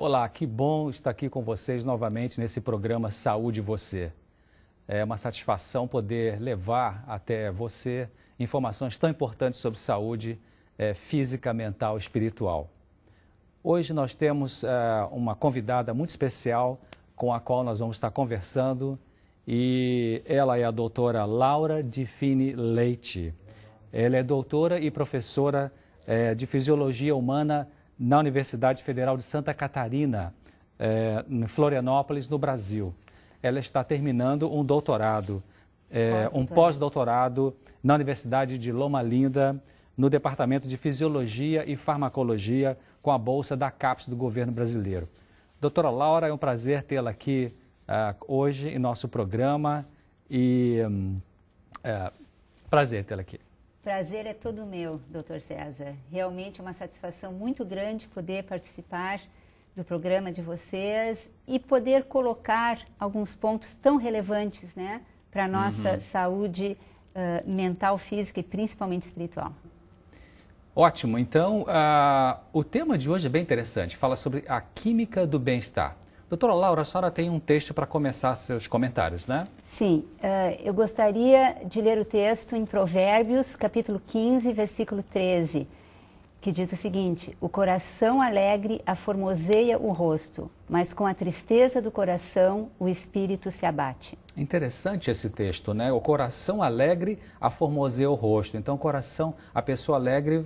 Olá, que bom estar aqui com vocês novamente nesse programa Saúde Você. É uma satisfação poder levar até você informações tão importantes sobre saúde física, mental e espiritual. Hoje nós temos uma convidada muito especial com a qual nós vamos estar conversando e ela é a doutora Laura Difini Leite. Ela é doutora e professora de Fisiologia Humana na Universidade Federal de Santa Catarina, em Florianópolis, no Brasil. Ela está terminando um doutorado, um pós-doutorado na Universidade de Loma Linda, no Departamento de Fisiologia e Farmacologia, com a bolsa da CAPES do governo brasileiro. Doutora Laura, é um prazer tê-la aqui hoje em nosso programa e prazer tê-la aqui. Prazer é todo meu, doutor César. Realmente é uma satisfação muito grande poder participar do programa de vocês e poder colocar alguns pontos tão relevantes, né, para a nossa saúde mental, física e principalmente espiritual. Ótimo. Então, o tema de hoje é bem interessante. Fala sobre a química do bem-estar. Doutora Laura, a senhora tem um texto para começar seus comentários, né? Sim, eu gostaria de ler o texto em Provérbios, capítulo 15, versículo 13, que diz o seguinte: o coração alegre aformoseia o rosto, mas com a tristeza do coração o espírito se abate. Interessante esse texto, né? O coração alegre aformoseia o rosto. Então, a pessoa alegre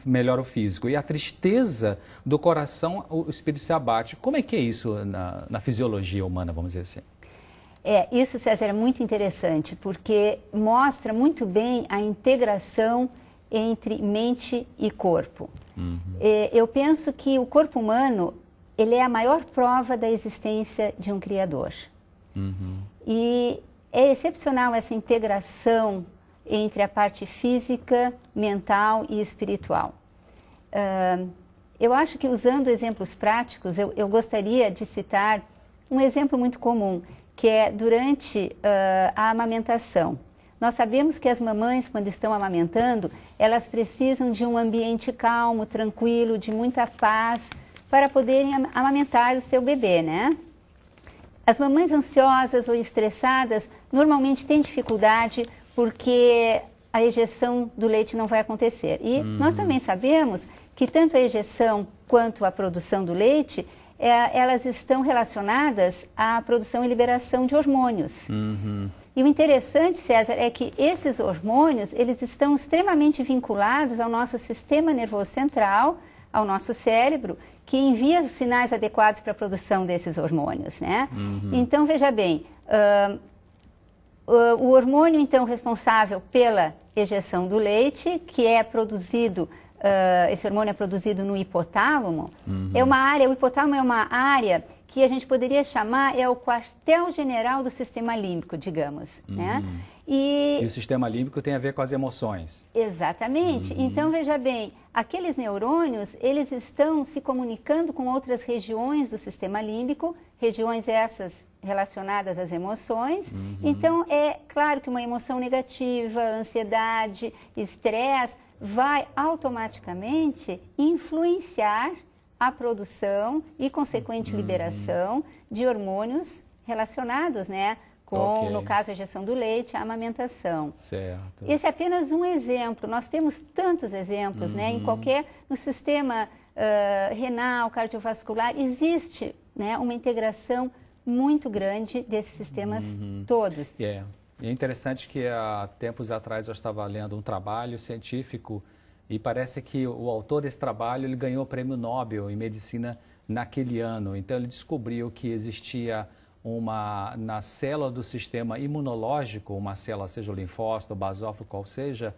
melhora o físico. E a tristeza do coração, o espírito se abate. Como é que é isso na fisiologia humana, vamos dizer assim? Isso, César, é muito interessante, porque mostra muito bem a integração entre mente e corpo. Eu penso que o corpo humano, ele é a maior prova da existência de um Criador. E é excepcional essa integração entre a parte física, mental e espiritual. Eu acho que, usando exemplos práticos, eu gostaria de citar um exemplo muito comum, que é durante a amamentação. Nós sabemos que as mamães, quando estão amamentando, elas precisam de um ambiente calmo, tranquilo, de muita paz, para poderem amamentar o seu bebê, né? As mamães ansiosas ou estressadas normalmente têm dificuldade porque a ejeção do leite não vai acontecer. E nós também sabemos que tanto a ejeção quanto a produção do leite, elas estão relacionadas à produção e liberação de hormônios. E o interessante, César, é que esses hormônios, eles estão extremamente vinculados ao nosso sistema nervoso central, ao nosso cérebro, que envia os sinais adequados para a produção desses hormônios, né? Então, veja bem, o hormônio, então, responsável pela ejeção do leite, que é produzido, esse hormônio é produzido no hipotálamo, é uma área, o hipotálamo é uma área que a gente poderia chamar, o quartel-general do sistema límbico, digamos, né? E o sistema límbico tem a ver com as emoções. Exatamente. Então, veja bem, aqueles neurônios, eles estão se comunicando com outras regiões do sistema límbico, regiões essas relacionadas às emoções. Então, é claro que uma emoção negativa, ansiedade, estresse, vai automaticamente influenciar a produção e consequente liberação de hormônios relacionados, né, com, no caso, a ejeção do leite, a amamentação. Certo. Esse é apenas um exemplo. Nós temos tantos exemplos, né? No sistema renal, cardiovascular, existe, né, uma integração muito grande desses sistemas todos. É interessante que há tempos atrás eu estava lendo um trabalho científico e parece que o autor desse trabalho ele ganhou o prêmio Nobel em medicina naquele ano. Então ele descobriu que existia na célula do sistema imunológico, uma célula, seja o linfócito, o basófilo, qual seja,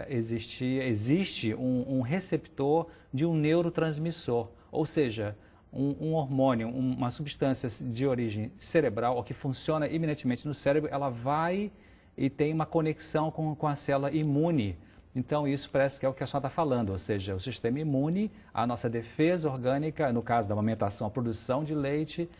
existe um receptor de um neurotransmissor, ou seja, um hormônio, uma substância de origem cerebral, ou que funciona eminentemente no cérebro, ela vai e tem uma conexão com a célula imune. Então, isso parece que é o que a senhora está falando, ou seja, o sistema imune, a nossa defesa orgânica, no caso da amamentação, a produção de leite,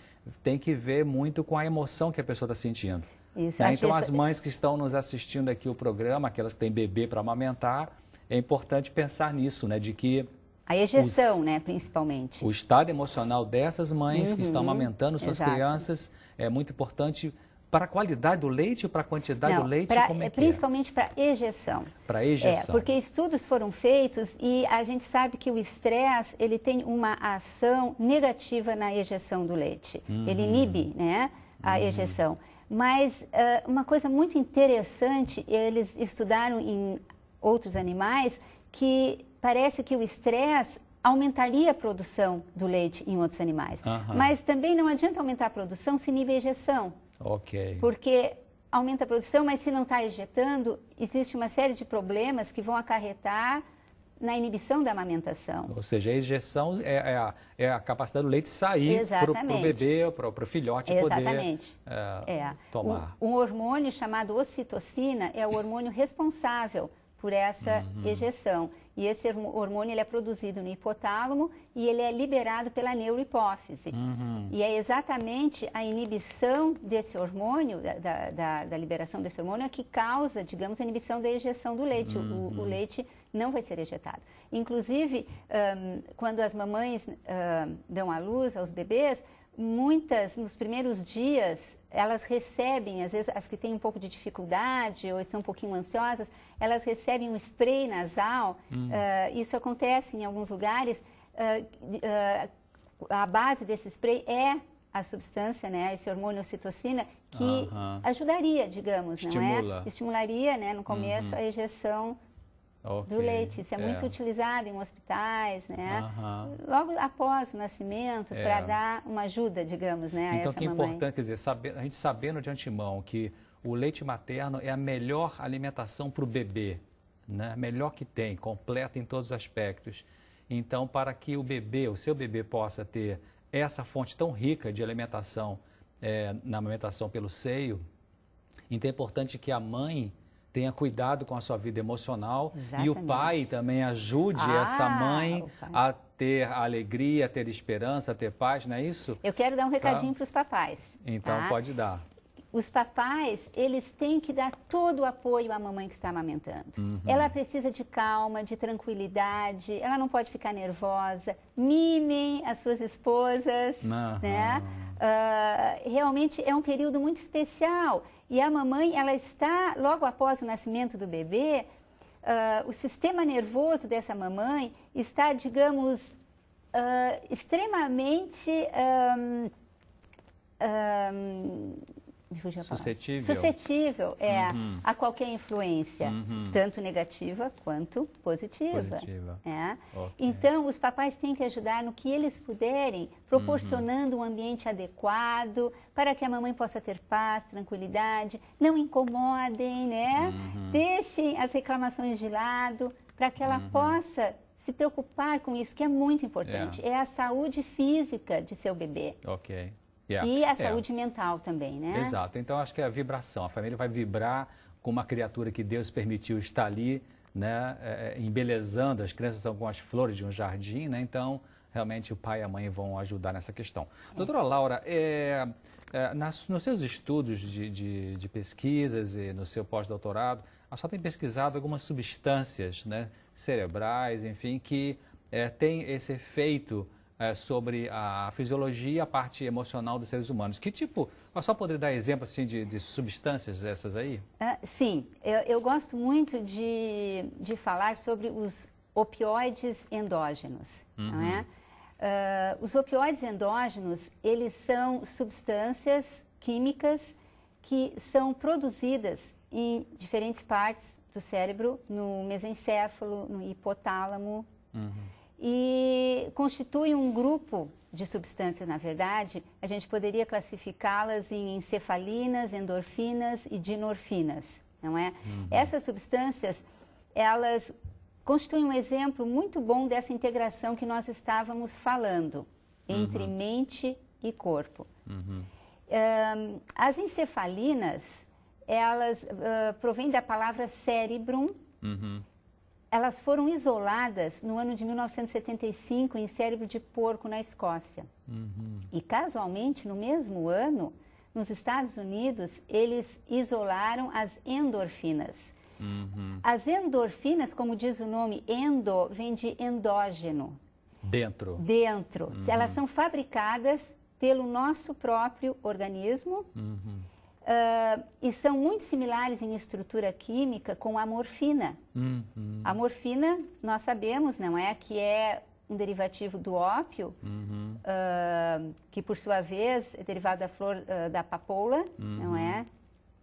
tem que ver muito com a emoção que a pessoa está sentindo. Isso, Né? Então, as mães que estão nos assistindo aqui o programa, aquelas que têm bebê para amamentar, é importante pensar nisso, né? De que A ejeção, né, principalmente. O estado emocional dessas mães que estão amamentando suas exato. crianças é muito importante para a qualidade do leite ou para a quantidade do leite? Como é que principalmente para ejeção. Para ejeção. Porque estudos foram feitos e a gente sabe que o estresse ele tem uma ação negativa na ejeção do leite. Ele inibe, né, a ejeção. Mas uma coisa muito interessante, eles estudaram em outros animais que parece que o estresse aumentaria a produção do leite em outros animais. Mas também não adianta aumentar a produção se inibe a ejeção. Ok. Porque aumenta a produção, mas se não está ejetando, existe uma série de problemas que vão acarretar na inibição da amamentação. Ou seja, a ejeção é a capacidade do leite sair para o bebê, para o filhote poder tomar. Um hormônio chamado ocitocina é o hormônio responsável por essa ejeção. E esse hormônio ele é produzido no hipotálamo e ele é liberado pela neurohipófise. E é exatamente a inibição desse hormônio, da liberação desse hormônio, que causa, digamos, a inibição da ejeção do leite. O leite não vai ser ejetado. Inclusive, quando as mamães dão à luz aos bebês, muitas, nos primeiros dias, elas recebem, às vezes as que têm um pouco de dificuldade ou estão um pouquinho ansiosas, elas recebem um spray nasal. Isso acontece em alguns lugares. A base desse spray é a substância, né, esse hormônio ocitocina, que ajudaria, digamos, não é? Estimularia, né, no começo a ejeção do leite. Isso é muito utilizado em hospitais, né? Logo após o nascimento, para dar uma ajuda, digamos, né, a então, essa que é mamãe. importante, quer dizer, a gente sabendo de antemão que o leite materno é a melhor alimentação para o bebê, né? Melhor que tem, completa em todos os aspectos. Então, para que o seu bebê possa ter essa fonte tão rica de alimentação na amamentação pelo seio, então é importante que a mãe tenha cuidado com a sua vida emocional. Exatamente. E o pai também ajude essa mãe a ter alegria, a ter esperança, a ter paz, não é isso? Eu quero dar um recadinho para os papais. Então, pode dar. Os papais, eles têm que dar todo o apoio à mamãe que está amamentando. Ela precisa de calma, de tranquilidade, ela não pode ficar nervosa. Mimem as suas esposas, né? Realmente é um período muito especial. E a mamãe, ela está, logo após o nascimento do bebê, o sistema nervoso dessa mamãe está, digamos, extremamente... suscetível a qualquer influência, tanto negativa quanto positiva. Então, os papais têm que ajudar no que eles puderem, proporcionando um ambiente adequado para que a mamãe possa ter paz, tranquilidade, não incomodem, né? Deixem as reclamações de lado para que ela possa se preocupar com isso, que é muito importante. É a saúde física de seu bebê. Ok. E a saúde mental também, né? Exato. Então, acho que é a vibração. A família vai vibrar com uma criatura que Deus permitiu estar ali, né? Embelezando. As crianças são com as flores de um jardim, né? Então, realmente, o pai e a mãe vão ajudar nessa questão. Doutora Laura, nos seus estudos de pesquisas e no seu pós-doutorado, a senhora tem pesquisado algumas substâncias, né, cerebrais, enfim, que têm esse efeito sobre a fisiologia e a parte emocional dos seres humanos. Que tipo, a senhora poderia dar exemplo assim, de substâncias dessas aí? Sim, eu gosto muito de falar sobre os opioides endógenos, não é? Os opioides endógenos, eles são substâncias químicas que são produzidas em diferentes partes do cérebro, no mesencéfalo, no hipotálamo, e constituem um grupo de substâncias, na verdade, a gente poderia classificá-las em encefalinas, endorfinas e dinorfinas, não é? Essas substâncias, elas constituem um exemplo muito bom dessa integração que nós estávamos falando entre mente e corpo. As encefalinas, elas provêm da palavra cerebrum. Elas foram isoladas no ano de 1975 em cérebro de porco na Escócia. E casualmente, no mesmo ano, nos Estados Unidos, eles isolaram as endorfinas. As endorfinas, como diz o nome, endo, vem de endógeno. Dentro. Dentro. Elas são fabricadas pelo nosso próprio organismo e são muito similares em estrutura química com a morfina. A morfina, nós sabemos, não é, que é um derivativo do ópio, que por sua vez é derivado da flor da papoula, não é?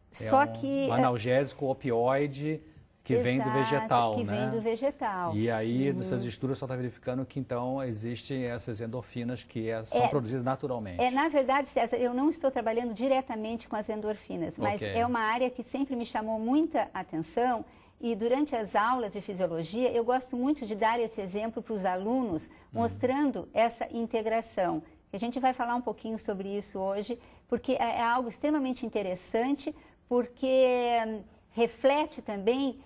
Só que um analgésico opioide que vem do vegetal, que vem do vegetal. E aí, dos seus estudos, só está verificando que, então, existem essas endorfinas que são produzidas naturalmente. Na verdade, César, eu não estou trabalhando diretamente com as endorfinas, mas é uma área que sempre me chamou muita atenção e durante as aulas de fisiologia, eu gosto muito de dar esse exemplo para os alunos, mostrando essa integração. A gente vai falar um pouquinho sobre isso hoje, porque é algo extremamente interessante, porque reflete também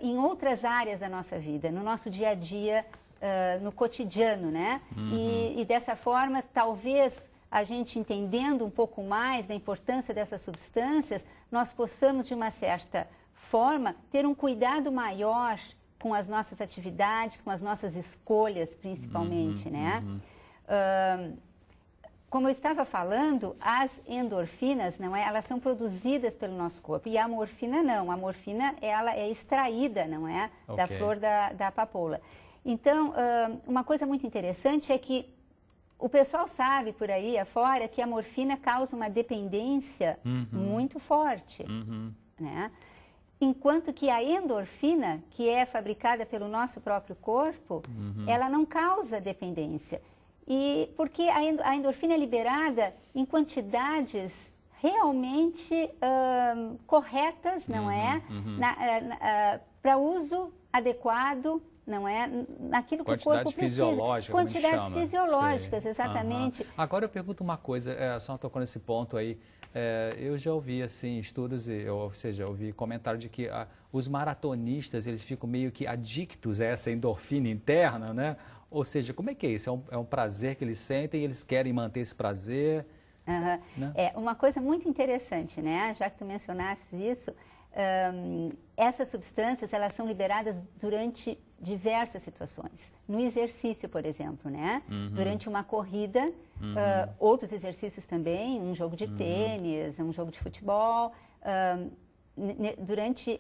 em outras áreas da nossa vida, no nosso dia a dia, no cotidiano, né? E dessa forma, talvez a gente entendendo um pouco mais da importância dessas substâncias, nós possamos, de uma certa forma, ter um cuidado maior com as nossas atividades, com as nossas escolhas, principalmente, né? Como eu estava falando, as endorfinas, não é? Elas são produzidas pelo nosso corpo e a morfina não. A morfina, ela é extraída, não é? Da flor da papoula. Então, uma coisa muito interessante é que o pessoal sabe por aí afora que a morfina causa uma dependência muito forte, né? Enquanto que a endorfina, que é fabricada pelo nosso próprio corpo, ela não causa dependência. E porque a endorfina é liberada em quantidades realmente corretas, não é? Para uso adequado, não é? Naquilo que o corpo precisa. Quantidades fisiológicas, exatamente. Agora eu pergunto uma coisa, só tocou nesse ponto aí. Eu já ouvi assim estudos, ou seja, ouvi comentário de que os maratonistas eles ficam meio que adictos a essa endorfina interna, né? Ou seja, como é que é isso? É um prazer que eles sentem e eles querem manter esse prazer? Né? É uma coisa muito interessante, né? Já que tu mencionaste isso, essas substâncias elas são liberadas durante diversas situações. No exercício, por exemplo, né? Durante uma corrida, outros exercícios também, um jogo de tênis, um jogo de futebol. Durante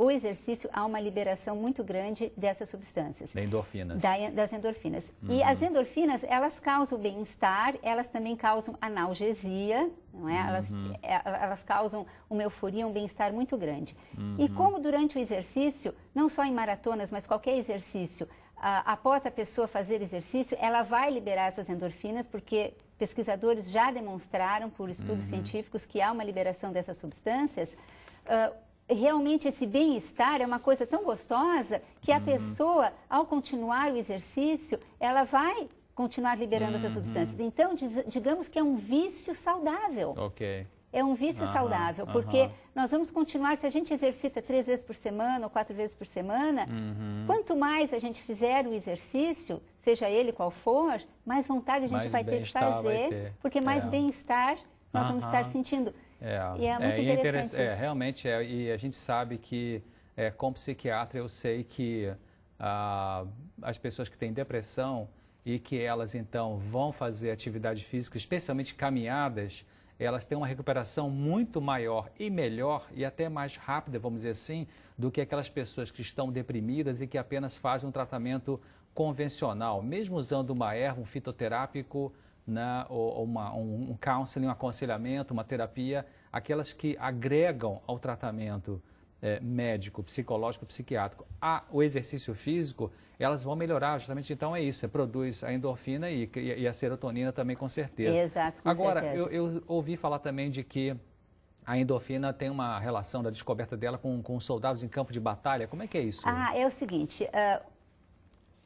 o exercício há uma liberação muito grande dessas substâncias. Das endorfinas. Das endorfinas. E as endorfinas, elas causam bem-estar, elas também causam analgesia, não é? Elas causam uma euforia, um bem-estar muito grande. E como durante o exercício, não só em maratonas, mas qualquer exercício, após a pessoa fazer exercício, ela vai liberar essas endorfinas, porque pesquisadores já demonstraram por estudos científicos que há uma liberação dessas substâncias. Realmente esse bem-estar é uma coisa tão gostosa que a pessoa, ao continuar o exercício, ela vai continuar liberando essas substâncias. Então, digamos que é um vício saudável. É um vício saudável, porque nós vamos continuar, se a gente exercita 3 vezes por semana ou 4 vezes por semana, quanto mais a gente fizer o exercício, seja ele qual for, mais vontade a gente vai ter de fazer, porque mais bem-estar nós vamos estar sentindo. E é muito interessante isso. Realmente e a gente sabe que, como psiquiatra, eu sei que as pessoas que têm depressão e que elas, então, vão fazer atividade física, especialmente caminhadas, elas têm uma recuperação muito maior e melhor e até mais rápida, vamos dizer assim, do que aquelas pessoas que estão deprimidas e que apenas fazem um tratamento convencional, mesmo usando uma erva, um fitoterápico, né, ou um counseling, um aconselhamento, uma terapia, aquelas que agregam ao tratamento médico, psicológico, psiquiátrico, o exercício físico, elas vão melhorar, justamente, então é isso, produz a endorfina e a serotonina também, com certeza. Exato, com Agora, certeza. eu ouvi falar também de que a endorfina tem uma relação da descoberta dela com soldados em campo de batalha, como é que é isso? É o seguinte,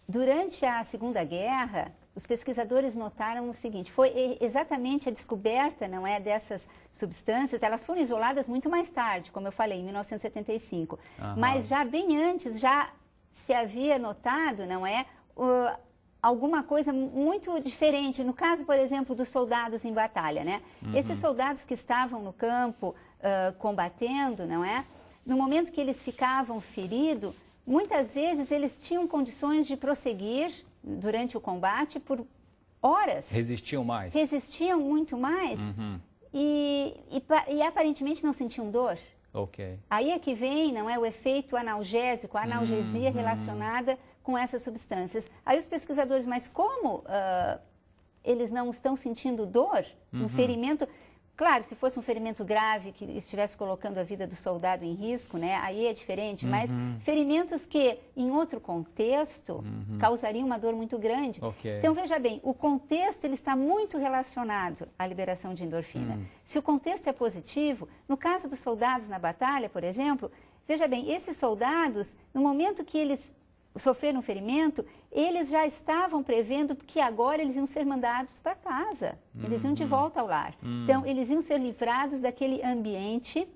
durante a Segunda Guerra, os pesquisadores notaram o seguinte, foi exatamente a descoberta, não é, dessas substâncias, elas foram isoladas muito mais tarde, como eu falei, em 1975. Mas já bem antes, já se havia notado, não é, alguma coisa muito diferente. No caso, por exemplo, dos soldados em batalha, né? Esses soldados que estavam no campo combatendo, não é? no momento que eles ficavam feridos, muitas vezes eles tinham condições de prosseguir durante o combate por horas. Resistiam mais. Resistiam muito mais e aparentemente não sentiam dor. Ok. Aí é que vem, não é, o efeito analgésico, a analgesia relacionada com essas substâncias. Aí os pesquisadores, mas como eles não estão sentindo dor? Um ferimento... Claro, se fosse um ferimento grave que estivesse colocando a vida do soldado em risco, né, aí é diferente, mas ferimentos que, em outro contexto, causariam uma dor muito grande. Okay. Então, veja bem, o contexto ele está muito relacionado à liberação de endorfina. Se o contexto é positivo, no caso dos soldados na batalha, por exemplo, veja bem, esses soldados, no momento que eles sofreram um ferimento, eles já estavam prevendo que agora eles iam ser mandados para casa, eles iam de volta ao lar. Então, eles iam ser livrados daquele ambiente,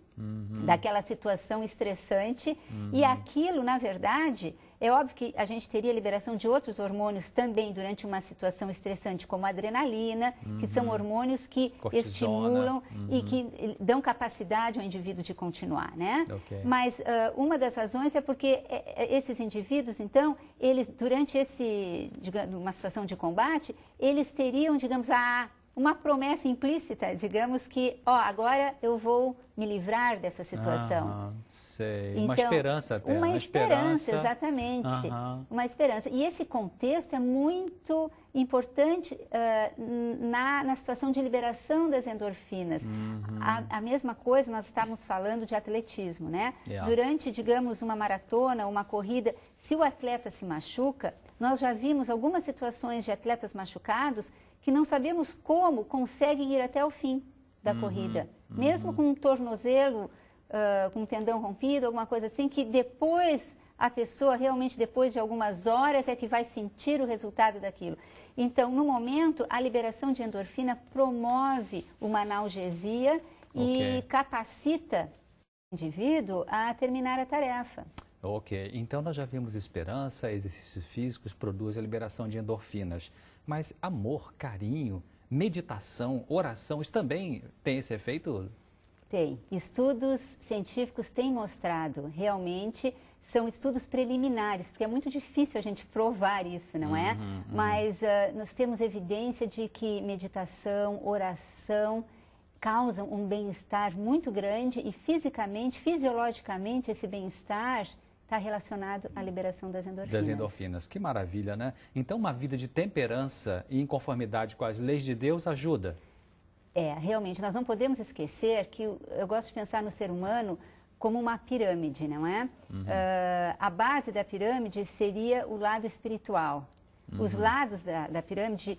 daquela situação estressante, e aquilo, na verdade, é óbvio que a gente teria liberação de outros hormônios também durante uma situação estressante, como a adrenalina, que são hormônios que cortisona, estimulam e que dão capacidade ao indivíduo de continuar, né? Okay. Mas uma das razões é porque esses indivíduos, então, eles, durante digamos, uma situação de combate, eles teriam, digamos, uma promessa implícita, digamos que, agora eu vou me livrar dessa situação. Sei. Então, uma esperança até. Uma esperança, exatamente. Uma esperança. E esse contexto é muito importante na situação de liberação das endorfinas. A mesma coisa, nós estávamos falando de atletismo, né? Durante, digamos, uma maratona, uma corrida, se o atleta se machuca, nós já vimos algumas situações de atletas machucados que não sabemos como conseguem ir até o fim da corrida. Mesmo com um tornozelo, com um tendão rompido, alguma coisa assim, que depois a pessoa realmente, depois de algumas horas, é que vai sentir o resultado daquilo. Então, no momento, a liberação de endorfina promove uma analgesia e capacita o indivíduo a terminar a tarefa. Ok, então nós já vimos esperança, exercícios físicos produzem a liberação de endorfinas. Mas amor, carinho, meditação, oração, isso também tem esse efeito? Tem. Estudos científicos têm mostrado, realmente, são estudos preliminares, porque é muito difícil a gente provar isso, não é? Mas nós temos evidência de que meditação, oração causam um bem-estar muito grande e fisicamente, fisiologicamente, esse bem-estar está relacionado à liberação das endorfinas. Das endorfinas, que maravilha, né? Então, uma vida de temperança e em conformidade com as leis de Deus ajuda. Realmente, nós não podemos esquecer que eu gosto de pensar no ser humano como uma pirâmide, não é? A base da pirâmide seria o lado espiritual. Os lados da pirâmide,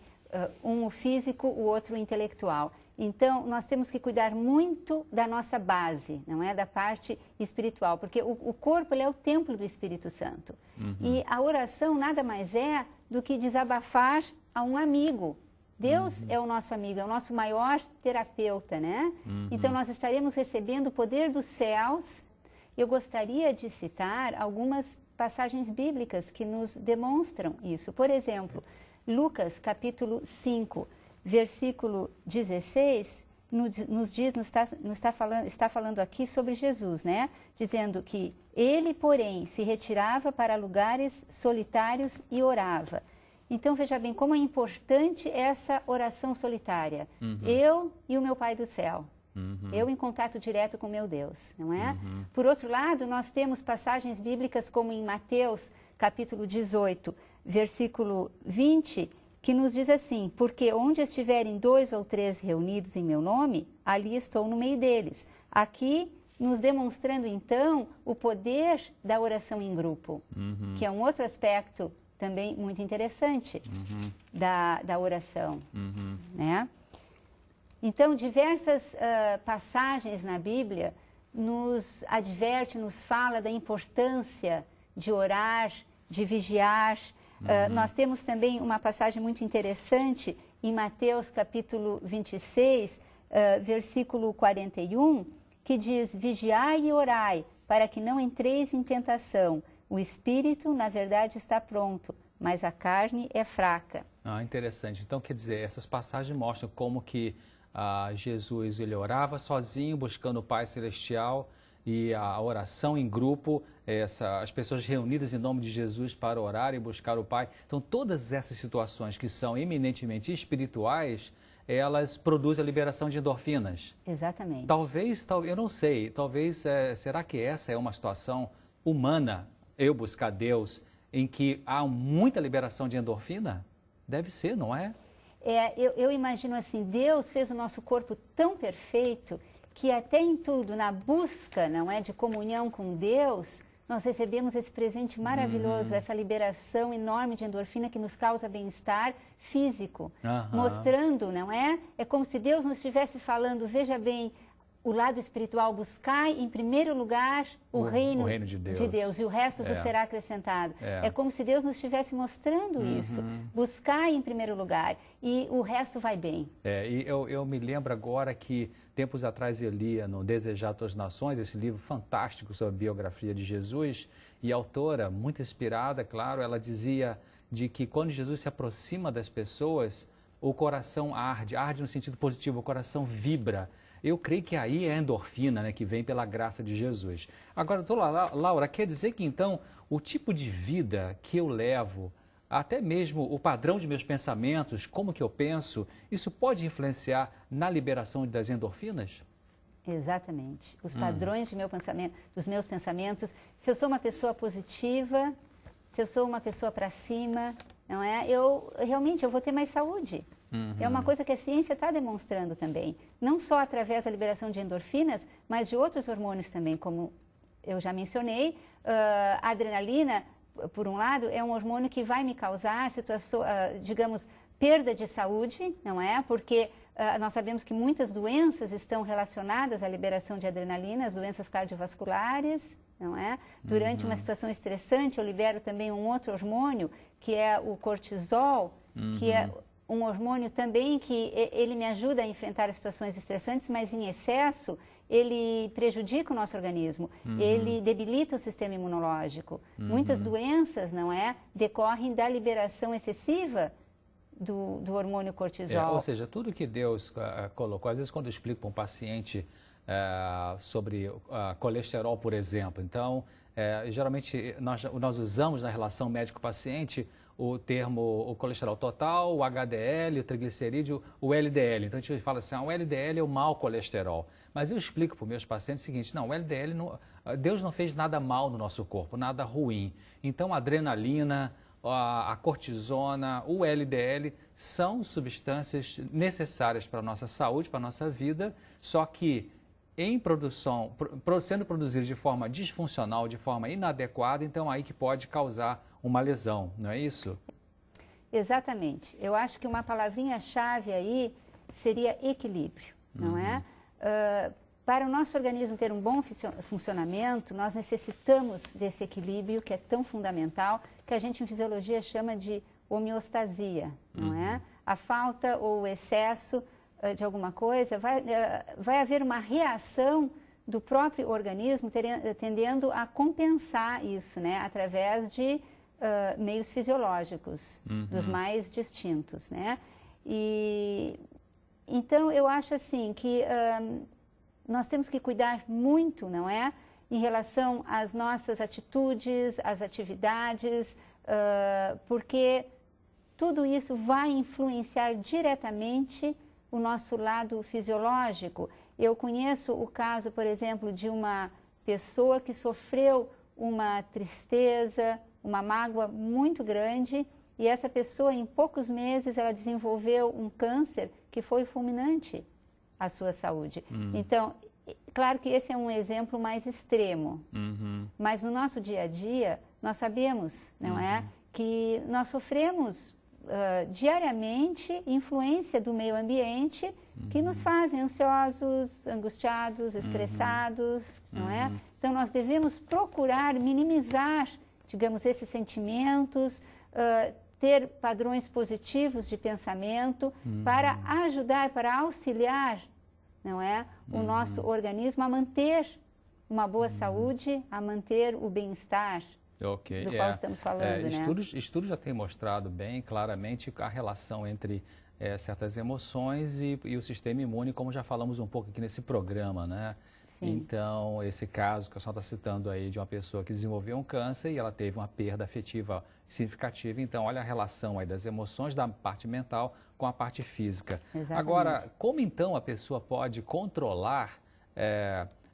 um o físico, o outro o intelectual. Então, nós temos que cuidar muito da nossa base, não é? Da parte espiritual, porque o corpo ele é o templo do Espírito Santo. E a oração nada mais é do que desabafar a um amigo. Deus é o nosso amigo, é o nosso maior terapeuta, né? Então, nós estaremos recebendo o poder dos céus. Eu gostaria de citar algumas passagens bíblicas que nos demonstram isso. Por exemplo, Lucas, capítulo 5, versículo 16, está falando aqui sobre Jesus, né? Dizendo que ele, porém, se retirava para lugares solitários e orava. Então, veja bem como é importante essa oração solitária. Eu e o meu Pai do céu. Eu em contato direto com meu Deus, não é? Por outro lado, nós temos passagens bíblicas como em Mateus, capítulo 18, versículo 20, que nos diz assim: porque onde estiverem 2 ou 3 reunidos em meu nome, ali estou no meio deles. Aqui nos demonstrando então o poder da oração em grupo, que é um outro aspecto também muito interessante da oração, né? Então, diversas passagens na Bíblia nos adverte, nos fala da importância de orar, de vigiar. Nós temos também uma passagem muito interessante em Mateus capítulo 26, versículo 41, que diz: vigiai e orai, para que não entreis em tentação. O espírito, na verdade, está pronto, mas a carne é fraca. Interessante. Então, quer dizer, essas passagens mostram como que Jesus ele orava sozinho, buscando o Pai Celestial, e a oração em grupo, as pessoas reunidas em nome de Jesus para orar e buscar o Pai. Então, todas essas situações que são eminentemente espirituais, elas produzem a liberação de endorfinas. Exatamente. Talvez, eu não sei, talvez, será que essa é uma situação humana, eu buscar Deus, em que há muita liberação de endorfina? Deve ser, não é? Eu imagino assim, Deus fez o nosso corpo tão perfeito que até em tudo, na busca, não é, de comunhão com Deus, nós recebemos esse presente maravilhoso, essa liberação enorme de endorfina que nos causa bem-estar físico, mostrando, não é? É como se Deus nos estivesse falando, veja bem, o lado espiritual, buscai em primeiro lugar o reino de Deus e o resto vos será acrescentado. É como se Deus nos estivesse mostrando isso. Buscai em primeiro lugar e o resto vai bem. E eu me lembro agora que tempos atrás eu lia no Desejar Todas as Nações, esse livro fantástico sobre a biografia de Jesus, e a autora, muito inspirada, claro, ela dizia de que quando Jesus se aproxima das pessoas, o coração arde no sentido positivo, o coração vibra. Eu creio que aí é a endorfina, né, que vem pela graça de Jesus. Agora, doutora Laura, quer dizer que então o tipo de vida que eu levo, até mesmo o padrão de meus pensamentos, como que eu penso, isso pode influenciar na liberação das endorfinas? Exatamente. Os padrões dos meus pensamentos, se eu sou uma pessoa positiva, se eu sou uma pessoa para cima, não é? Eu vou ter mais saúde. É uma coisa que a ciência está demonstrando também. Não só através da liberação de endorfinas, mas de outros hormônios também, como eu já mencionei. A adrenalina, por um lado, é um hormônio que vai me causar, digamos, perda de saúde, não é? Porque nós sabemos que muitas doenças estão relacionadas à liberação de adrenalina, as doenças cardiovasculares, não é? Durante uma situação estressante, eu libero também um outro hormônio, que é o cortisol, que é um hormônio também que ele me ajuda a enfrentar situações estressantes, mas em excesso ele prejudica o nosso organismo, ele debilita o sistema imunológico. Muitas doenças, não é, decorrem da liberação excessiva do hormônio cortisol. Ou seja, tudo que Deus colocou, às vezes quando eu explico para um paciente sobre colesterol, por exemplo, então, geralmente nós usamos na relação médico-paciente o termo o colesterol total, o HDL, o triglicerídeo, o LDL. Então a gente fala assim, o LDL é o mau colesterol. Mas eu explico para os meus pacientes o seguinte, não, o LDL, Deus não fez nada mal no nosso corpo, nada ruim. Então a adrenalina, a cortisona, o LDL são substâncias necessárias para a nossa saúde, para a nossa vida, só que em produção, sendo produzidos de forma disfuncional, de forma inadequada, então aí que pode causar uma lesão, não é isso? Exatamente. Eu acho que uma palavrinha-chave aí seria equilíbrio, não é? Para o nosso organismo ter um bom funcionamento, nós necessitamos desse equilíbrio que é tão fundamental, que a gente em fisiologia chama de homeostasia, não é? A falta ou o excesso de alguma coisa, vai haver uma reação do próprio organismo tendendo a compensar isso, né, através de meios fisiológicos, dos mais distintos, né? E então eu acho assim que nós temos que cuidar muito, não é, em relação às nossas atitudes, às atividades, porque tudo isso vai influenciar diretamente o nosso lado fisiológico. Eu conheço o caso, por exemplo, de uma pessoa que sofreu uma tristeza, uma mágoa muito grande, e essa pessoa, em poucos meses, ela desenvolveu um câncer que foi fulminante à sua saúde. Então, claro que esse é um exemplo mais extremo, mas no nosso dia a dia, nós sabemos, não é, que nós sofremos diariamente influência do meio ambiente que nos fazem ansiosos, angustiados, estressados, não é? Então nós devemos procurar minimizar, digamos, esses sentimentos, ter padrões positivos de pensamento para ajudar, para auxiliar, não é, o nosso organismo a manter uma boa saúde, a manter o bem-estar. Do qual estamos falando, né? Estudos já têm mostrado bem claramente a relação entre certas emoções e o sistema imune, como já falamos um pouco aqui nesse programa, né? Sim. Então, esse caso que a senhora está citando aí de uma pessoa que desenvolveu um câncer e ela teve uma perda afetiva significativa. Então, olha a relação aí das emoções da parte mental com a parte física. Exatamente. Agora, como então a pessoa pode controlar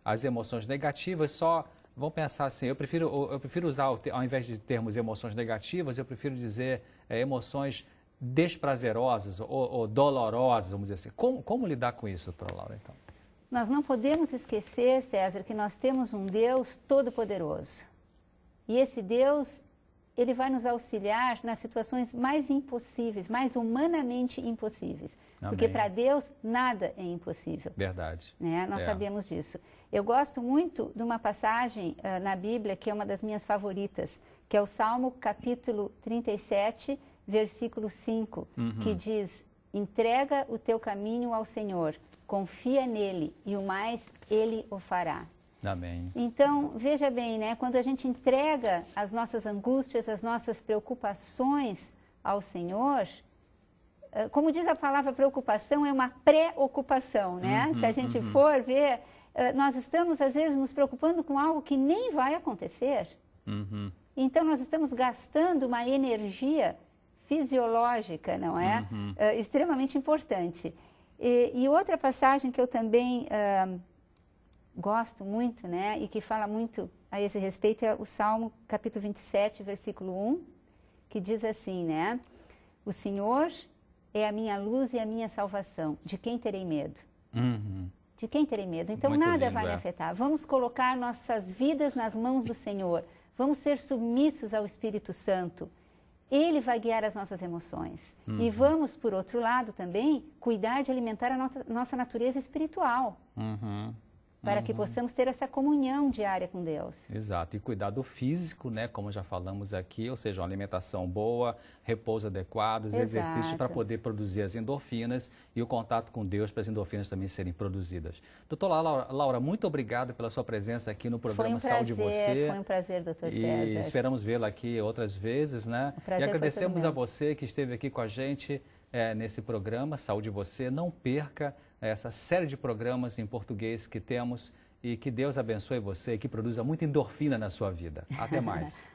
as emoções negativas só... Vamos pensar assim, eu prefiro usar, ao invés de termos emoções negativas, eu prefiro dizer emoções desprazerosas ou dolorosas, vamos dizer assim. Como lidar com isso, doutora Laura, então? Nós não podemos esquecer, César, que nós temos um Deus todo-poderoso. E esse Deus, ele vai nos auxiliar nas situações mais impossíveis, mais humanamente impossíveis. Amém. Porque para Deus nada é impossível. Verdade. Né? Nós sabemos disso. Eu gosto muito de uma passagem na Bíblia, que é uma das minhas favoritas, que é o Salmo capítulo 37, versículo 5, que diz: entrega o teu caminho ao Senhor, confia nele e o mais ele o fará. Amém. Então, veja bem, né? Quando a gente entrega as nossas angústias, as nossas preocupações ao Senhor, como diz a palavra preocupação, é uma pré-ocupação, né? Se a gente for ver, nós estamos às vezes nos preocupando com algo que nem vai acontecer. Então, nós estamos gastando uma energia fisiológica, não é? Extremamente importante. E outra passagem que eu também gosto muito, né, e que fala muito a esse respeito é o Salmo capítulo 27, versículo 1, que diz assim, né? O Senhor é a minha luz e a minha salvação. De quem terei medo? De quem terei medo? Então Muito nada lindo, vai me afetar. Vamos colocar nossas vidas nas mãos do Senhor. Vamos ser submissos ao Espírito Santo. Ele vai guiar as nossas emoções. E vamos, por outro lado, também cuidar de alimentar a nossa natureza espiritual. Para que possamos ter essa comunhão diária com Deus. Exato. E cuidar do físico, né? Como já falamos aqui, ou seja, uma alimentação boa, repouso adequado, exercícios para poder produzir as endorfinas e o contato com Deus para as endorfinas também serem produzidas. Doutora Laura, muito obrigado pela sua presença aqui no programa Saúde Você. Foi um prazer, doutor César. E esperamos vê-la aqui outras vezes, né? E agradecemos a você que esteve aqui com a gente nesse programa Saúde Você. Não perca essa série de programas em português que temos e que Deus abençoe você e que produza muita endorfina na sua vida. Até mais.